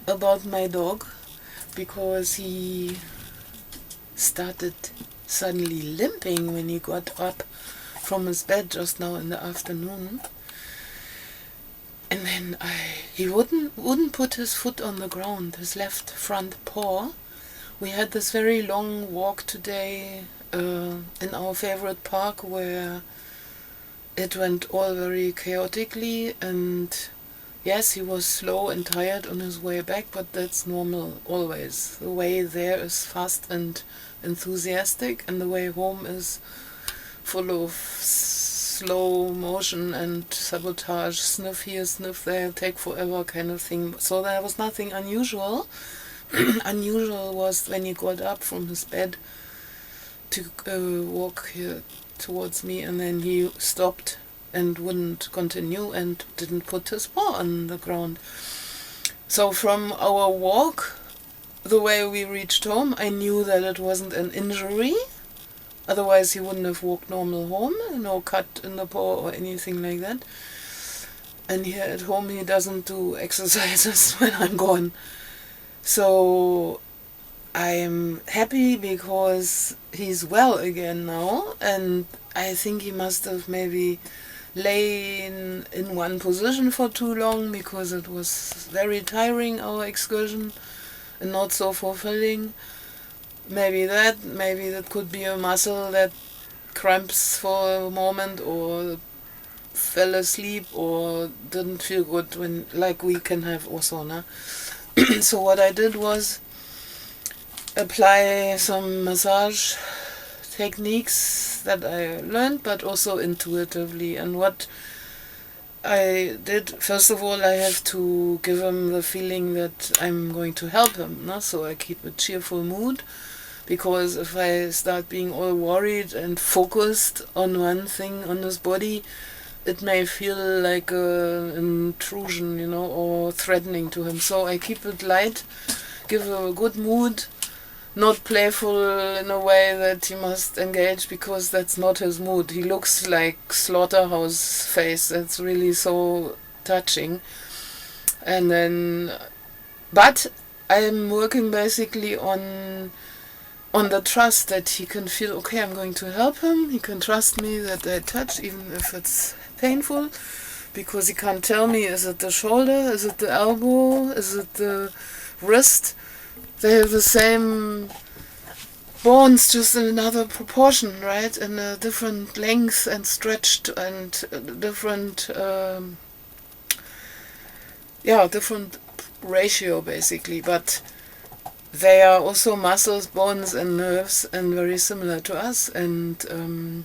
about my dog because he started suddenly limping when he got up from his bed just now in the afternoon. And then he wouldn't put his foot on the ground, his left front paw. We had this very long walk today in our favorite park where it went all very chaotically, and yes, he was slow and tired on his way back, but that's normal always. The way there is fast and enthusiastic, and the way home is full of slow motion and sabotage, sniff here, sniff there, take forever kind of thing. So there was nothing unusual. Unusual was when he got up from his bed to walk here towards me, and then he stopped and wouldn't continue and didn't put his paw on the ground. So from our walk, the way we reached home, I knew that it wasn't an injury. Otherwise he wouldn't have walked normal home, no cut in the paw or anything like that. And here at home he doesn't do exercises when I'm gone. So I'm happy because he's well again now, and I think he must have maybe lain in one position for too long because it was very tiring, our excursion, and not so fulfilling. Maybe that could be a muscle that cramps for a moment or fell asleep or didn't feel good, when like we can have also, nah? So what I did was apply some massage techniques that I learned, but also intuitively. And what I did, first of all, I have to give him the feeling that I'm going to help him, no? So I keep a cheerful mood, because if I start being all worried and focused on one thing on his body, it may feel like an intrusion, or threatening to him. So I keep it light, give him a good mood, not playful in a way that he must engage, because that's not his mood. He looks like slaughterhouse face. That's really so touching. And then, but I'm working basically on the trust that he can feel, okay, I'm going to help him. He can trust me that I touch, even if it's painful, because he can't tell me, is it the shoulder, is it the elbow, is it the wrist? They have the same bones, just in another proportion, right? In a different length and stretched and different, different ratio basically. But they are also muscles, bones and nerves, and very similar to us. And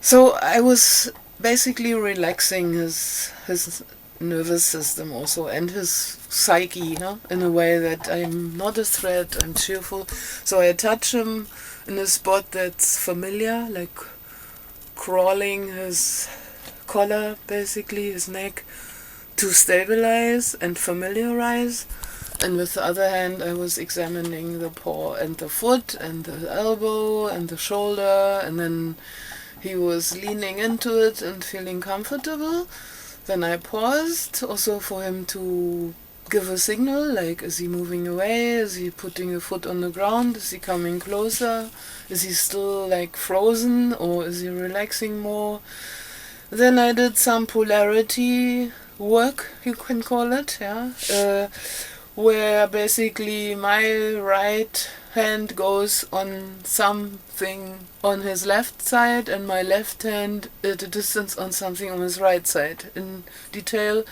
so I was basically relaxing his nervous system also, and his psyche, in a way that I'm not a threat, I'm cheerful. So I touch him in a spot that's familiar, like crawling his collar, basically his neck, to stabilize and familiarize. And with the other hand I was examining the paw and the foot and the elbow and the shoulder, and then he was leaning into it and feeling comfortable. Then I paused also for him to give a signal, like, is he moving away? Is he putting a foot on the ground? Is he coming closer? Is he still like frozen, or is he relaxing more? Then I did some polarity work, you can call it, where basically my right hand goes on something on his left side and my left hand at a distance on something on his right side. In detail,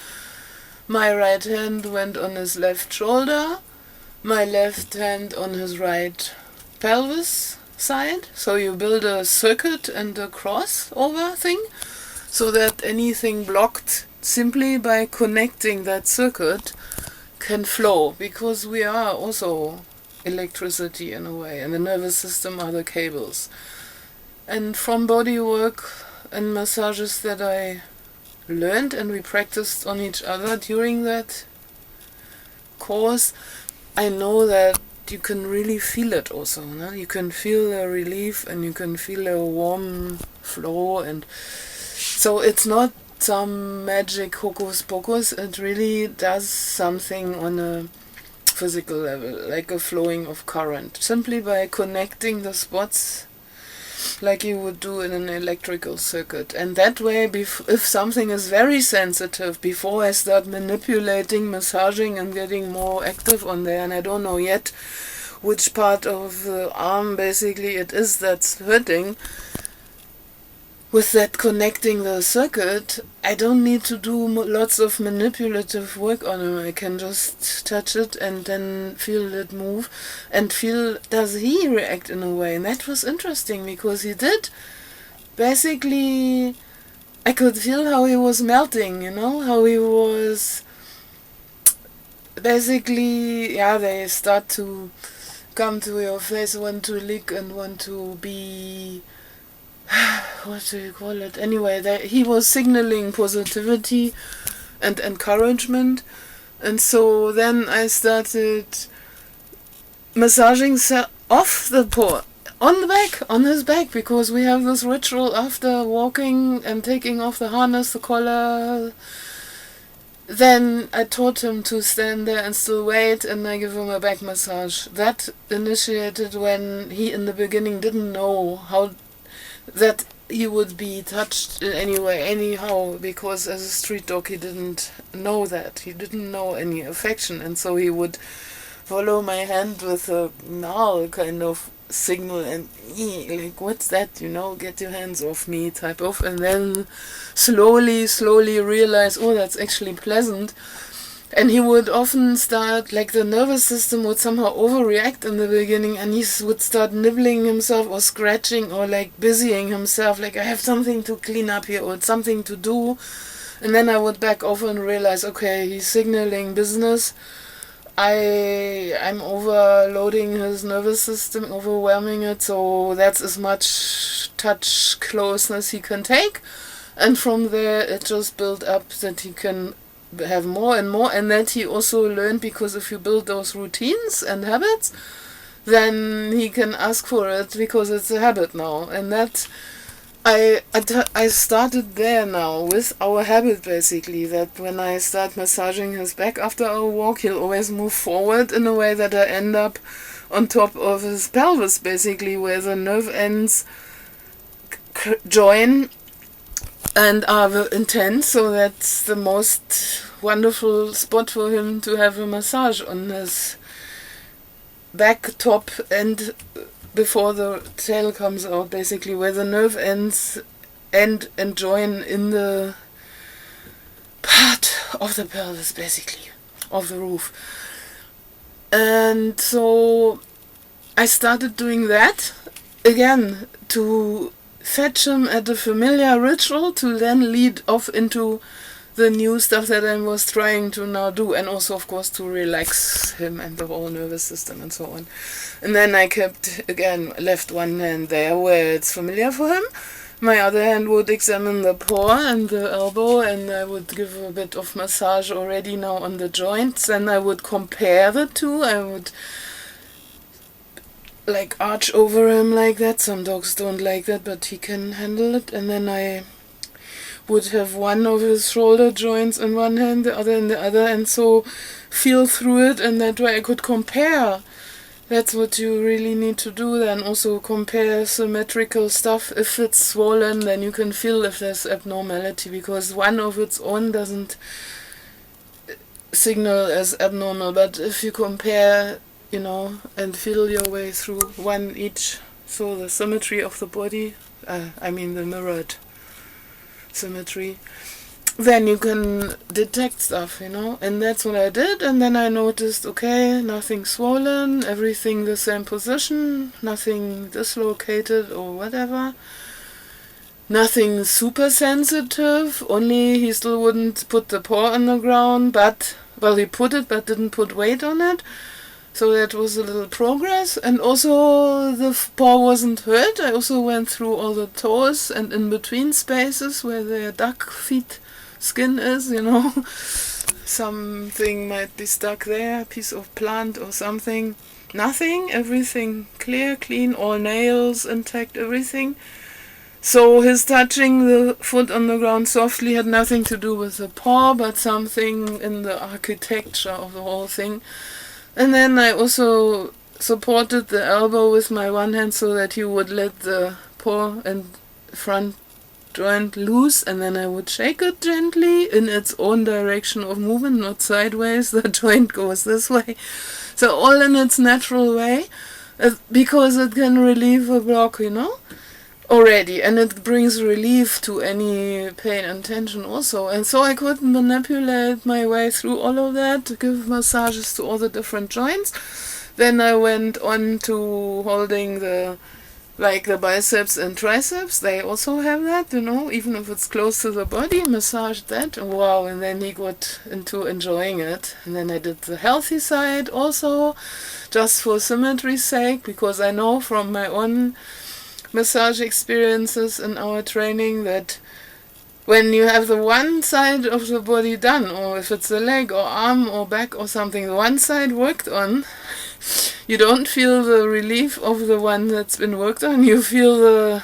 my right hand went on his left shoulder, my left hand on his right pelvis side. So you build a circuit and a crossover thing, so that anything blocked simply by connecting that circuit can flow, because we are also electricity in a way, and the nervous system are the cables. And from bodywork and massages that I learned and we practiced on each other during that course, I know that you can really feel it also, no? You can feel the relief and you can feel a warm flow, and so it's not some magic hocus pocus. It really does something on a physical level, like a flowing of current, simply by connecting the spots like you would do in an electrical circuit. And that way, if something is very sensitive, before I start manipulating, massaging and getting more active on there, and I don't know yet which part of the arm basically it is that's hurting, with that connecting the circuit, I don't need to do lots of manipulative work on him. I can just touch it and then feel it move and feel, does he react in a way? And that was interesting, because he did. Basically, I could feel how he was melting, how he was basically, they start to come to your face, want to lick and want to be, what do you call it? Anyway, he was signaling positivity and encouragement. And so then I started massaging off the paw, on his back, because we have this ritual after walking and taking off the harness, the collar. Then I taught him to stand there and still wait, and I give him a back massage. That initiated when he in the beginning didn't know how that he would be touched in any way, anyhow, because as a street dog he didn't know that. He didn't know any affection, and so he would follow my hand with a gnarl kind of signal and like, what's that, get your hands off me type of, and then slowly realize, oh, that's actually pleasant. And he would often start, like the nervous system would somehow overreact in the beginning, and he would start nibbling himself or scratching or like busying himself, like I have something to clean up here or something to do. And then I would back off and realize, okay, he's signaling business. I'm overloading his nervous system, overwhelming it, so that's as much touch closeness he can take. And from there it just built up that he can have more and more, and that he also learned, because if you build those routines and habits, then he can ask for it because it's a habit now. And that I started there now with our habit, basically, that when I start massaging his back after our walk, he'll always move forward in a way that I end up on top of his pelvis, basically, where the nerve ends join and are intense. So that's the most wonderful spot for him to have a massage, on his back, top, and before the tail comes out, basically, where the nerve ends and join in the part of the pelvis, basically, of the roof. And so I started doing that again to fetch him at a familiar ritual, to then lead off into the new stuff that I was trying to now do, and also, of course, to relax him and the whole nervous system and so on. And then I kept, again, left one hand there where it's familiar for him. My other hand would examine the paw and the elbow, and I would give a bit of massage already now on the joints. And I would compare the two. I would like arch over him like that. Some dogs don't like that, but he can handle it. And then I would have one of his shoulder joints in one hand, the other in the other, and so feel through it, and that way I could compare. That's what you really need to do then, also compare symmetrical stuff. If it's swollen, then you can feel if there's abnormality, because one of its own doesn't signal as abnormal, but if you compare, and feel your way through one each, so the symmetry of the body, the mirrored symmetry, then you can detect stuff, and that's what I did. And then I noticed, okay, nothing swollen, everything the same position, nothing dislocated or whatever, nothing super sensitive, only he still wouldn't put the paw on the ground, he put it but didn't put weight on it. So that was a little progress. And also the paw wasn't hurt. I also went through all the toes and in between spaces where the duck feet skin is, something might be stuck there, a piece of plant or something. Nothing, everything clear, clean, all nails intact, everything. So his touching the foot on the ground softly had nothing to do with the paw, but something in the architecture of the whole thing. And then I also supported the elbow with my one hand so that he would let the paw and front joint loose, and then I would shake it gently in its own direction of movement, not sideways. The joint goes this way. So all in its natural way, because it can relieve a block, already, and it brings relief to any pain and tension also. And so I could manipulate my way through all of that, give massages to all the different joints. Then I went on to holding the biceps and triceps. They also have that, even if it's close to the body, massage that. Wow, and then he got into enjoying it. And then I did the healthy side also, just for symmetry's sake, because I know from my own massage experiences in our training that when you have the one side of the body done, or if it's a leg or arm or back or something, the one side worked on, you don't feel the relief of the one that's been worked on. You feel the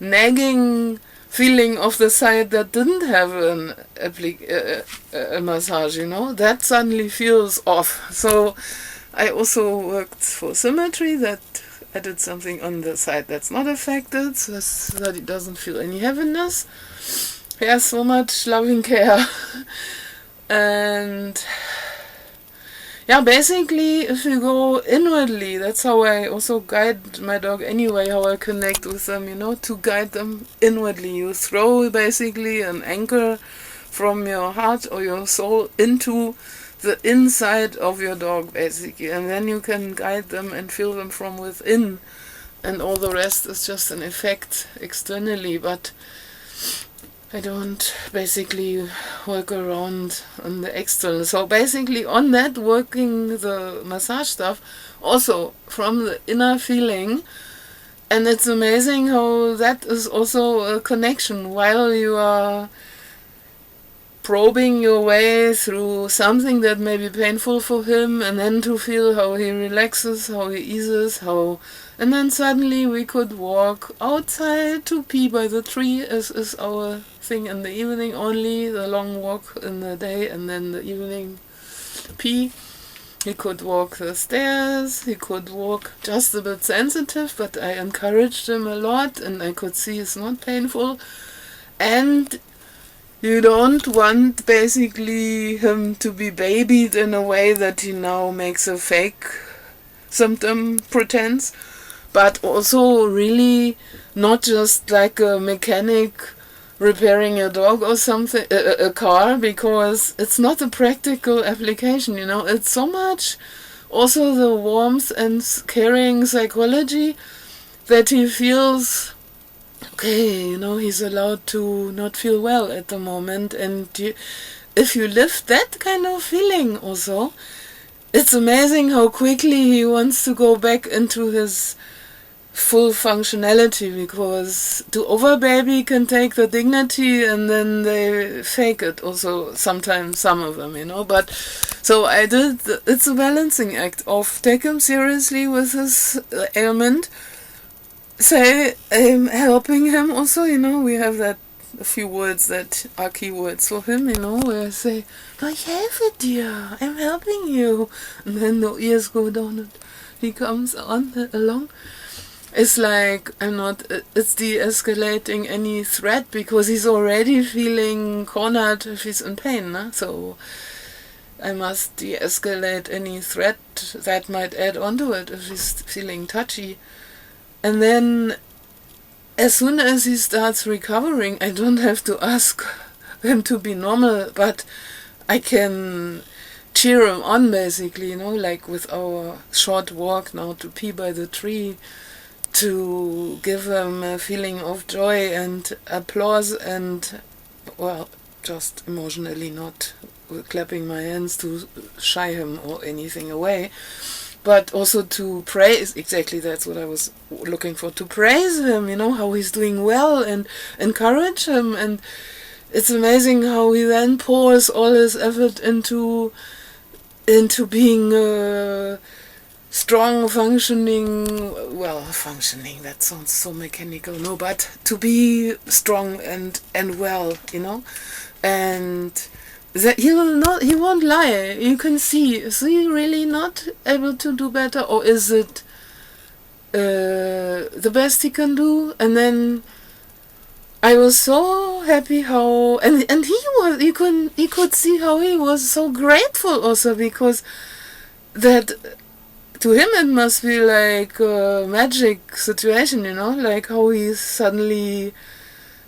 nagging feeling of the side that didn't have a massage, that suddenly feels off. So I also worked for symmetry, that I did something on the side that's not affected, so that it doesn't feel any heaviness. There's so much loving care. And yeah, basically, if you go inwardly, that's how I also guide my dog anyway, how I connect with them, to guide them inwardly. You throw basically an anchor from your heart or your soul into the inside of your dog, basically, and then you can guide them and feel them from within, and all the rest is just an effect externally. But I don't basically work around on the external. So basically on that, working the massage stuff also from the inner feeling, and it's amazing how that is also a connection while you are probing your way through something that may be painful for him, and then to feel how he relaxes, how he eases, and then suddenly we could walk outside to pee by the tree, as is our thing in the evening only, the long walk in the day and then the evening pee. He could walk the stairs, he could walk just a bit sensitive, but I encouraged him a lot, and I could see it's not painful. And you don't want basically him to be babied in a way that he now makes a fake symptom pretense, but also really not just like a mechanic repairing a dog or something, a car, because it's not a practical application, It's so much also the warmth and caring psychology that he feels okay, he's allowed to not feel well at the moment. And if you lift that kind of feeling also, it's amazing how quickly he wants to go back into his full functionality, because to overbaby can take the dignity and then they fake it also sometimes, some of them, But so it's a balancing act of take him seriously with his ailment, say helping him also, we have that a few words that are keywords for him, where I say, I have it, dear, I'm helping you, and then the ears go down and he comes along. It's like it's de-escalating any threat, because he's already feeling cornered if he's in pain, so I must de-escalate any threat that might add onto it if he's feeling touchy. And then as soon as he starts recovering, I don't have to ask him to be normal, but I can cheer him on basically, like with our short walk now to pee by the tree, to give him a feeling of joy and applause, and just emotionally, not clapping my hands to shy him or anything away, but also to praise. Exactly, that's what I was looking for, to praise him, how he's doing well, and encourage him. And it's amazing how he then pours all his effort into being strong functioning, functioning, that sounds so mechanical, no, but to be strong and well, and that he won't lie. You can see, is he really not able to do better, or is it the best he can do? And then I was so happy how, and you could see how he was so grateful also, because that to him it must be like a magic situation, like how he's suddenly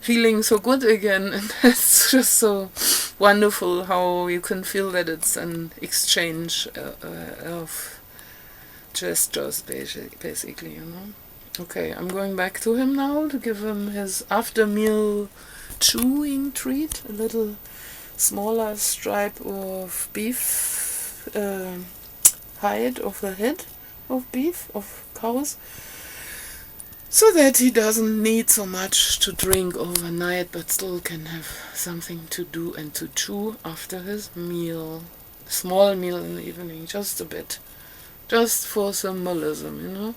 feeling so good again. And it's just so wonderful how you can feel that it's an exchange of gestures, basically. Okay, I'm going back to him now to give him his after meal chewing treat, a little smaller stripe of beef hide of the head of beef, of cows, so that he doesn't need so much to drink overnight, but still can have something to do and to chew after his meal. Small meal in the evening, just a bit. Just for symbolism,